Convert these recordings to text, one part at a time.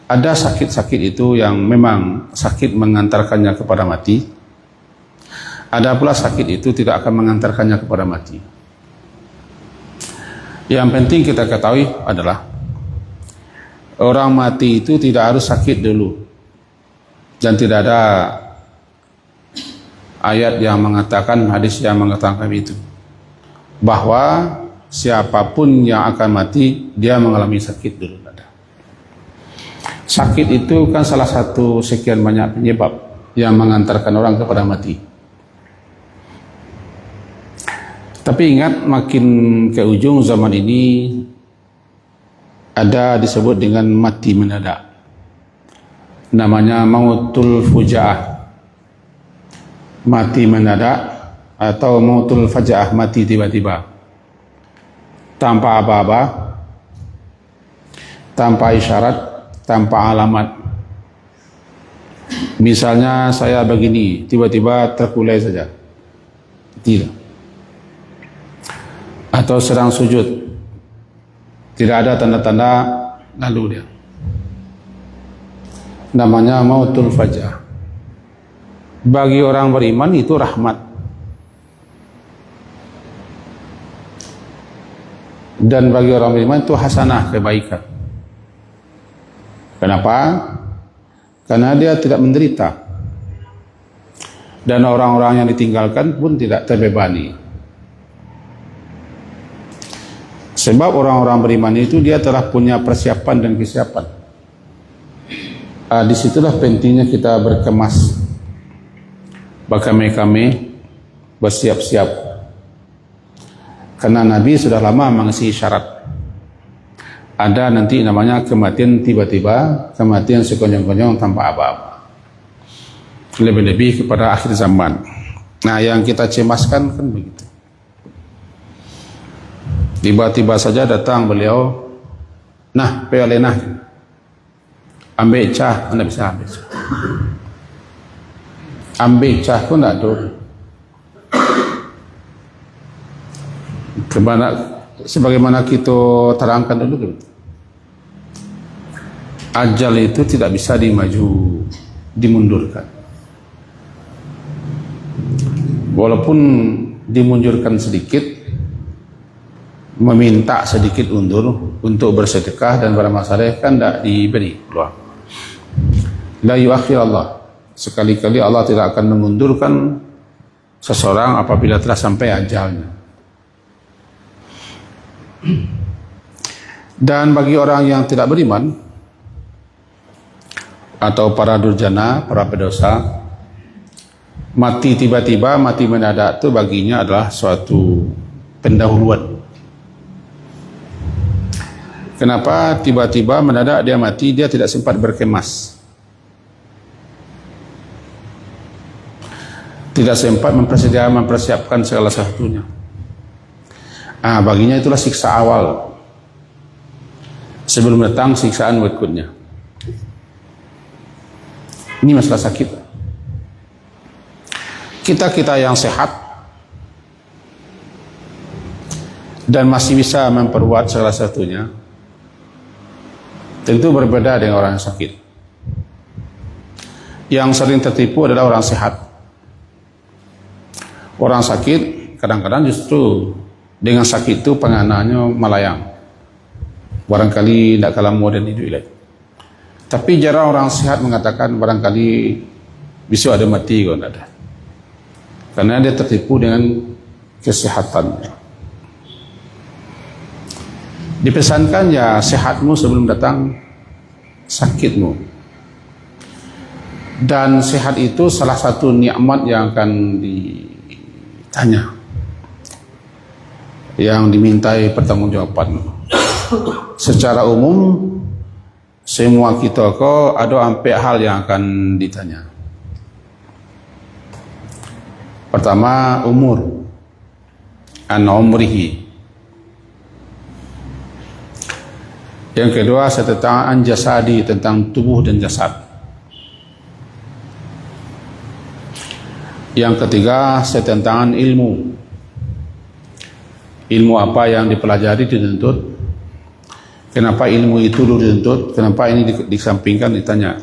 Ada sakit-sakit itu yang memang sakit mengantarkannya kepada mati. Ada pula sakit itu tidak akan mengantarkannya kepada mati. Yang penting kita ketahui adalah orang mati itu tidak harus sakit dulu. Dan tidak ada ayat yang mengatakan, hadis yang mengatakan itu, bahwa siapapun yang akan mati dia mengalami sakit dulu. Sakit itu kan salah satu sekian banyak penyebab yang mengantarkan orang kepada mati. Tapi ingat, makin ke ujung zaman ini ada disebut dengan mati mendadak, namanya mautul fujaah, mati mendadak, atau mautul fajaah, mati tiba-tiba, tanpa aba-aba, tanpa isyarat, tanpa alamat. Misalnya saya begini, tiba-tiba terkulai saja, tidak, atau sedang sujud, tidak ada tanda-tanda, lalu dia, namanya mautul fajah. Bagi orang beriman itu rahmat, dan bagi orang beriman itu hasanah, kebaikan. Kenapa? Karena dia tidak menderita, dan orang-orang yang ditinggalkan pun tidak terbebani. Sebab orang-orang beriman itu dia telah punya persiapan dan kesiapan. Disitulah pentingnya kita berkemas, berkame-kame, bersiap-siap. Karena Nabi sudah lama mengasih syarat. Ada nanti namanya kematian tiba-tiba, kematian sekonyong-konyong tanpa apa-apa. Lebih-lebih kepada akhir zaman. Nah, yang kita cemaskan kan begitu. Tiba-tiba saja datang beliau, nah, peolenah, ambil cah, anda bisa ambil cah. Ambil cah pun tak ada. Sebagaimana kita terangkan dulu, ajal itu tidak bisa dimundurkan. Walaupun dimundurkan sedikit, meminta sedikit undur untuk bersedekah dan bermasalah, kan tidak diberi peluang. La yuakhir Allah, sekali-kali Allah tidak akan mengundurkan seseorang apabila telah sampai ajalnya. Dan bagi orang yang tidak beriman atau para durjana, para pedosa, mati tiba-tiba, mati mendadak itu baginya adalah suatu pendahuluan. Kenapa tiba-tiba mendadak dia mati, dia tidak sempat berkemas, tidak sempat mempersiapkan segala satunya. Baginya itulah siksa awal sebelum datang siksaan berikutnya. Ini masalah sakit. Kita yang sehat dan masih bisa memperbuat segala satunya, tentu berbeda dengan orang yang sakit. Yang sering tertipu adalah orang sehat. Orang sakit kadang-kadang justru dengan sakit itu pengananya melayang, barangkali tidak kalah modern itu ilahi. Tapi jarang orang sehat mengatakan barangkali besok ada mati, kalau tidak ada, karena dia tertipu dengan kesehatannya. Dipesankan ya sehatmu sebelum datang sakitmu. Dan sehat itu salah satu nikmat yang akan ditanya, yang dimintai pertanggungjawaban. Secara umum semua kita kok ada sampai hal yang akan ditanya. Pertama, umur, an umrihi. Yang kedua, tentang an jasadi, tentang tubuh dan jasad. Yang ketiga, tentang ilmu apa yang dipelajari, dituntut. Kenapa ilmu itu dulu dituntut? Kenapa ini disampingkan? Ditanya.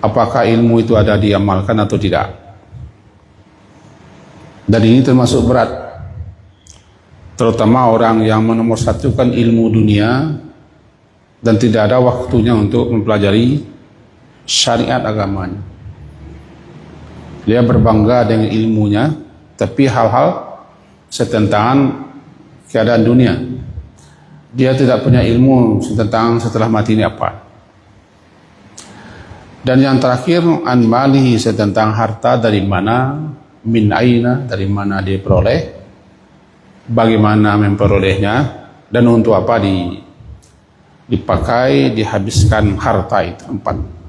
Apakah ilmu itu ada diamalkan atau tidak? Dan ini termasuk berat. Terutama orang yang menomorsatukan ilmu dunia dan tidak ada waktunya untuk mempelajari syariat agamanya. Dia berbangga dengan ilmunya, tapi hal-hal setentangan keadaan dunia. Dia tidak punya ilmu tentang setelah mati ini apa. Dan yang terakhir, an malihi, tentang harta dari mana, min aina, dari mana dia peroleh, bagaimana memperolehnya, dan untuk apa dipakai, dihabiskan harta itu. 4.